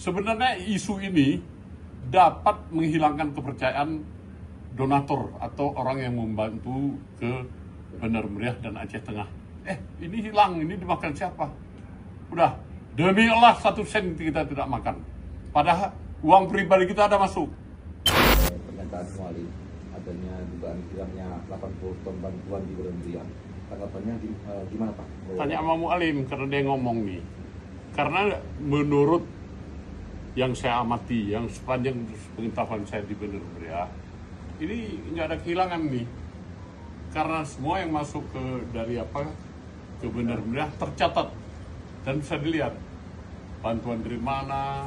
Sebenarnya isu ini dapat menghilangkan kepercayaan donatur atau orang yang membantu ke Bener Meriah dan Aceh Tengah. Ini hilang, ini dimakan siapa? Udah, demi Allah 1 sen kita tidak makan. Padahal uang pribadi kita ada masuk. Pernyataan Mualim adanya dugaan hilangnya 80 ton bantuan di Bener Meriah. Tanggapannya gimana Pak? Tanya sama Mualim karena dia ngomong nih. Karena menurut yang saya amati, yang sepanjang pengetahuan saya di Bener Meriah, ini nggak ada kehilangan nih. Karena semua yang masuk ke Bener Meriah tercatat dan bisa dilihat bantuan dari mana,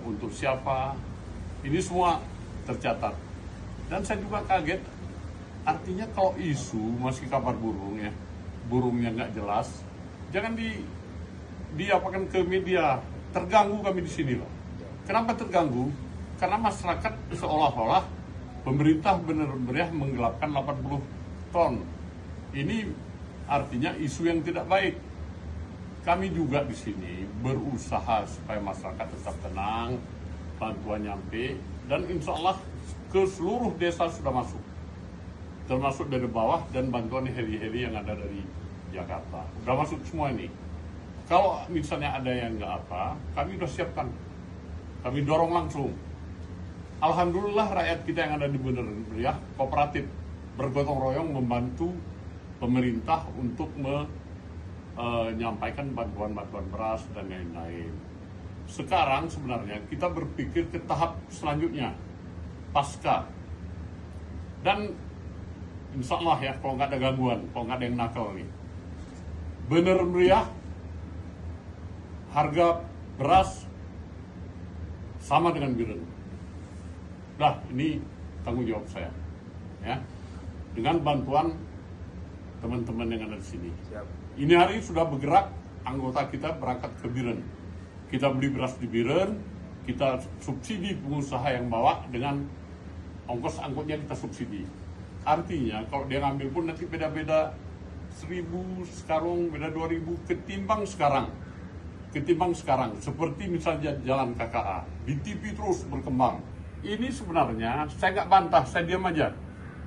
untuk siapa, ini semua tercatat. Dan saya juga kaget, artinya kalau isu masih kabar burung ya, burungnya nggak jelas, jangan diapakan ke media. Terganggu kami di sini loh. Kenapa terganggu? Karena masyarakat seolah-olah pemerintah Bener Meriah menggelapkan 80 ton. Ini artinya isu yang tidak baik. Kami juga di sini berusaha supaya masyarakat tetap tenang, bantuan nyampe, dan insya Allah ke seluruh desa sudah masuk. Termasuk dari bawah dan bantuan heli-heli yang ada dari Jakarta. Sudah masuk semua ini. Kalau misalnya ada yang nggak apa, kami sudah siapkan. Kami dorong langsung. Alhamdulillah rakyat kita yang ada di Bener Meriah kooperatif, bergotong royong membantu pemerintah untuk menyampaikan bantuan-bantuan beras dan lain-lain. Sekarang sebenarnya kita berpikir ke tahap selanjutnya, pasca. Dan insya Allah ya, kalau nggak ada gangguan, kalau nggak ada yang nakal nih, Bener Meriah harga beras sama dengan Biren. Nah, ini tanggung jawab saya, ya, dengan bantuan teman-teman yang ada di sini. Siap. Ini hari sudah bergerak, anggota kita berangkat ke Biren. Kita beli beras di Biren, kita subsidi pengusaha yang bawa dengan ongkos angkutnya kita subsidi. Artinya kalau dia ngambil pun nanti beda-beda 1.000 sekarang, beda 2.000 ketimbang sekarang, seperti misalnya jalan KKA, di TV terus berkembang. Ini sebenarnya saya nggak bantah, saya diam aja.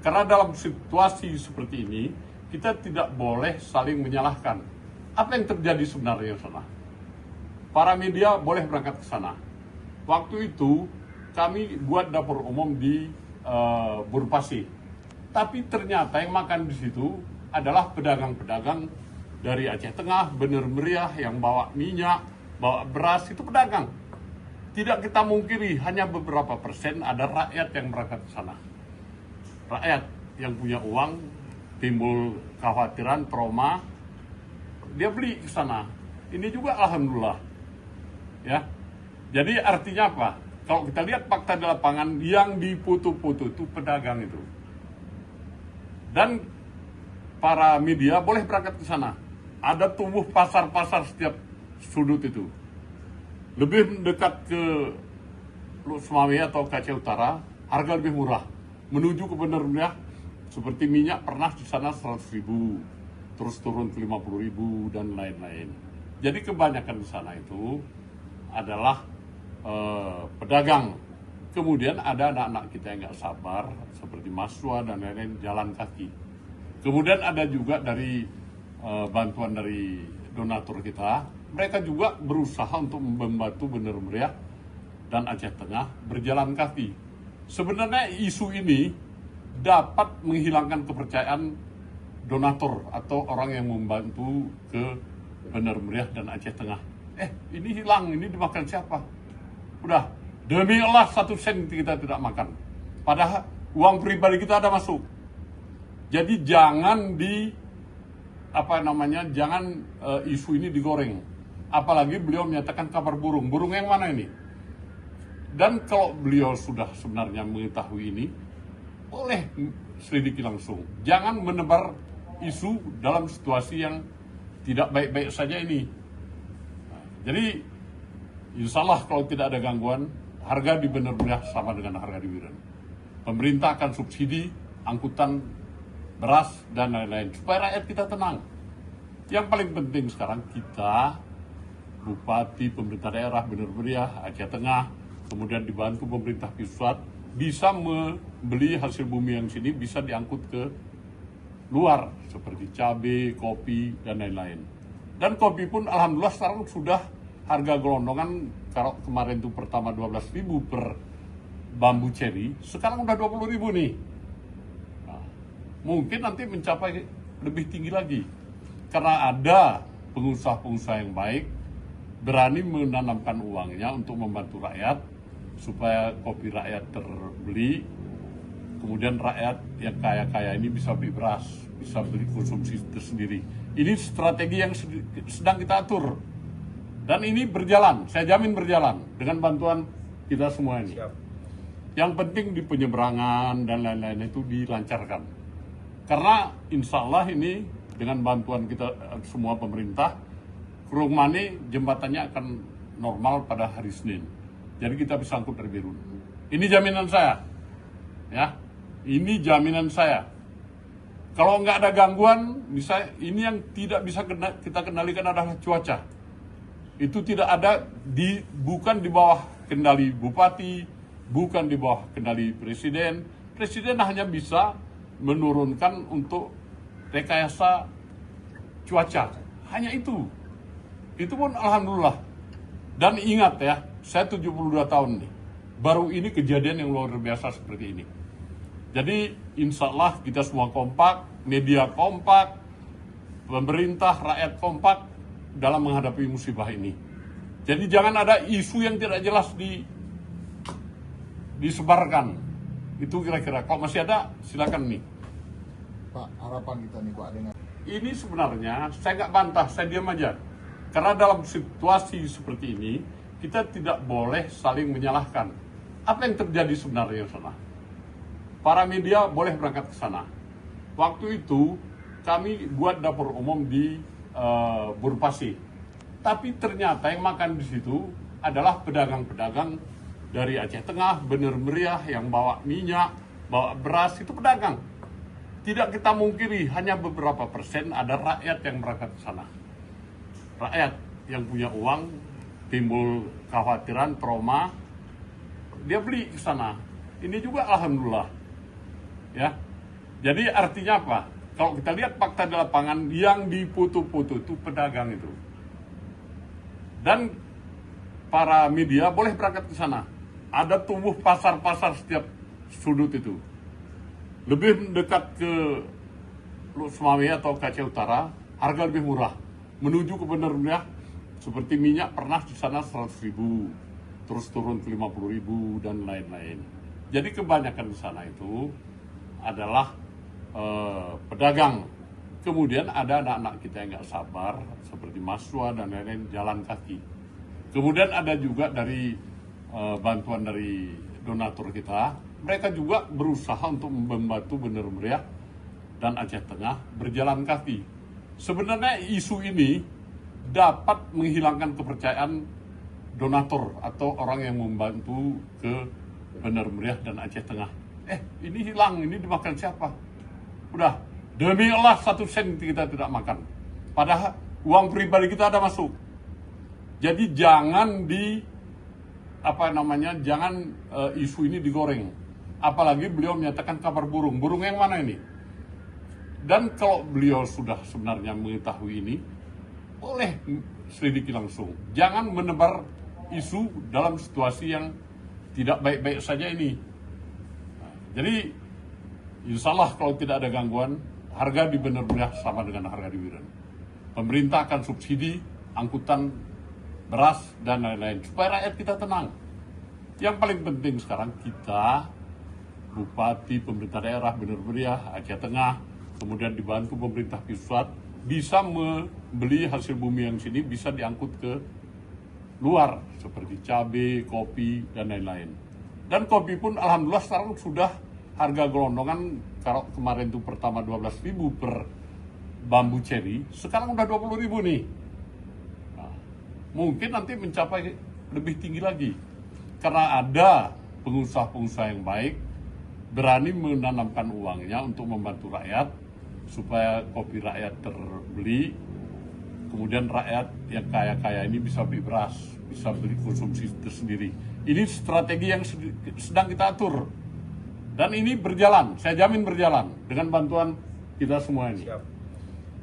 Karena dalam situasi seperti ini, kita tidak boleh saling menyalahkan. Apa yang terjadi sebenarnya di sana? Para media boleh berangkat ke sana. Waktu itu kami buat dapur umum di Burpasi. Tapi ternyata yang makan di situ adalah pedagang-pedagang dari Aceh Tengah, Bener Meriah, yang bawa minyak, bawa beras, itu pedagang. Tidak kita mungkiri, hanya beberapa persen ada rakyat yang berangkat ke sana. Rakyat yang punya uang, timbul kekhawatiran, trauma, dia beli ke sana. Ini juga alhamdulillah. Ya. Jadi artinya apa? Kalau kita lihat fakta di lapangan, yang diputu-putu itu pedagang itu. Dan para media boleh berangkat ke sana. Ada tumbuh pasar-pasar setiap sudut itu. Lebih dekat ke Sumawe atau Aceh Utara, harga lebih murah. Menuju ke Bener Meriah, seperti minyak pernah di sana 100.000, terus turun ke 50.000 dan lain-lain. Jadi kebanyakan di sana itu adalah pedagang. Kemudian ada anak-anak kita yang nggak sabar, seperti mahasiswa dan lain-lain, jalan kaki. Kemudian ada juga dari bantuan dari donatur kita, mereka juga berusaha untuk membantu Bener Meriah dan Aceh Tengah berjalan kaki. Sebenarnya isu ini dapat menghilangkan kepercayaan donatur atau orang yang membantu ke Bener Meriah dan Aceh Tengah. Ini hilang, ini dimakan siapa? Udah, demi Allah 1 sen kita tidak makan. Padahal uang pribadi kita ada masuk. Jadi jangan jangan isu ini digoreng. Apalagi beliau menyatakan kabar burung. Burung yang mana ini? Dan kalau beliau sudah sebenarnya mengetahui ini, boleh selidiki langsung. Jangan menebar isu dalam situasi yang tidak baik-baik saja ini. Jadi insya Allah kalau tidak ada gangguan, harga di Bener Meriah sama dengan harga di Biren. Pemerintah akan subsidi angkutan beras dan lain-lain supaya rakyat kita tenang. Yang paling penting sekarang kita bupati, pemerintah daerah, bener meriah, Aceh Tengah, kemudian dibantu pemerintah pusat, bisa membeli hasil bumi yang sini, bisa diangkut ke luar, seperti cabai, kopi, dan lain-lain. Dan kopi pun alhamdulillah sekarang sudah harga gelondongan, kalau kemarin itu pertama 12.000 per bambu cherry, sekarang udah 20.000 nih. Nah, mungkin nanti mencapai lebih tinggi lagi, karena ada pengusaha-pengusaha yang baik, berani menanamkan uangnya untuk membantu rakyat, supaya kopi rakyat terbeli, kemudian rakyat yang kaya-kaya ini bisa beli beras, bisa beli konsumsi tersendiri. Ini strategi yang sedang kita atur. Dan ini berjalan, saya jamin berjalan, dengan bantuan kita semua ini. Yang penting di penyeberangan dan lain-lain itu dilancarkan. Karena insya Allah ini dengan bantuan kita semua pemerintah, Krungmani jembatannya akan normal pada hari Senin. Jadi kita bisa angkut dari Berun. Ini jaminan saya. Ya, ini jaminan saya. Kalau nggak ada gangguan, misalnya ini yang tidak bisa kita kendalikan adalah cuaca. Itu tidak ada bukan di bawah kendali bupati, bukan di bawah kendali presiden. Presiden hanya bisa menurunkan untuk rekayasa cuaca. Hanya itu. Itu pun alhamdulillah. Dan ingat ya, saya 72 tahun nih. Baru ini kejadian yang luar biasa seperti ini. Jadi insya Allah kita semua kompak, media kompak, pemerintah, rakyat kompak dalam menghadapi musibah ini. Jadi jangan ada isu yang tidak jelas disebarkan. Itu kira-kira. Kalau masih ada, silakan nih. Pak, harapan kita nih Pak dengan Ini sebenarnya saya nggak bantah, saya diam aja. Karena dalam situasi seperti ini, kita tidak boleh saling menyalahkan. Apa yang terjadi sebenarnya di sana? Para media boleh berangkat ke sana. Waktu itu kami buat dapur umum di Burpasi. Tapi ternyata yang makan di situ adalah pedagang-pedagang dari Aceh Tengah, bener meriah, yang bawa minyak, bawa beras, itu pedagang. Tidak kita mungkiri, hanya beberapa persen ada rakyat yang berangkat ke sana. Rakyat yang punya uang, timbul kekhawatiran, trauma, dia beli ke sana. Ini juga alhamdulillah. Ya. Jadi artinya apa? Kalau kita lihat fakta di lapangan, yang diputu-putu itu pedagang itu. Dan para media boleh berangkat ke sana. Ada tumbuh pasar-pasar setiap sudut itu. Lebih dekat ke Sumawe atau Aceh Utara, harga lebih murah. Menuju ke benar-benar seperti minyak pernah di sana 100.000, terus turun ke 50.000 dan lain-lain. Jadi kebanyakan di sana itu adalah pedagang. Kemudian ada anak-anak kita yang nggak sabar, seperti mahasiswa dan lain-lain, jalan kaki. Kemudian ada juga dari bantuan dari donatur kita, mereka juga berusaha untuk membantu Bener Meriah dan Aceh Tengah berjalan kaki. Sebenarnya isu ini dapat menghilangkan kepercayaan donatur atau orang yang membantu ke Bener Meriah dan Aceh Tengah. Ini hilang, ini dimakan siapa? Udah, demi Allah 1 sen kita tidak makan. Padahal uang pribadi kita ada masuk. Jadi jangan jangan isu ini digoreng. Apalagi beliau menyatakan kabar burung. Burung yang mana ini? Dan kalau beliau sudah sebenarnya mengetahui ini, boleh selidiki langsung. Jangan menebar isu dalam situasi yang tidak baik-baik saja ini. Jadi insya Allah kalau tidak ada gangguan, harga di Bener Meriah sama dengan harga di Wiren. Pemerintah akan subsidi angkutan beras dan lain-lain supaya rakyat kita tenang. Yang paling penting sekarang kita, bupati, pemerintah daerah, Bener Meriah, Aceh Tengah, kemudian dibantu pemerintah pusat, bisa membeli hasil bumi yang sini, bisa diangkut ke luar seperti cabai, kopi, dan lain-lain. Dan kopi pun alhamdulillah sekarang sudah harga gelondongan, kalau kemarin itu pertama 12.000 per bambu cherry, sekarang udah 20.000 nih. Nah, mungkin nanti mencapai lebih tinggi lagi. Karena ada pengusaha-pengusaha yang baik, berani menanamkan uangnya untuk membantu rakyat, supaya kopi rakyat terbeli, kemudian rakyat yang kaya-kaya ini bisa beli beras, bisa beli konsumsi tersendiri. Ini strategi yang sedang kita atur. Dan ini berjalan, saya jamin berjalan dengan bantuan kita semua ini.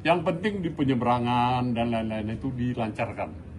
Yang penting di penyeberangan dan lain-lain itu dilancarkan.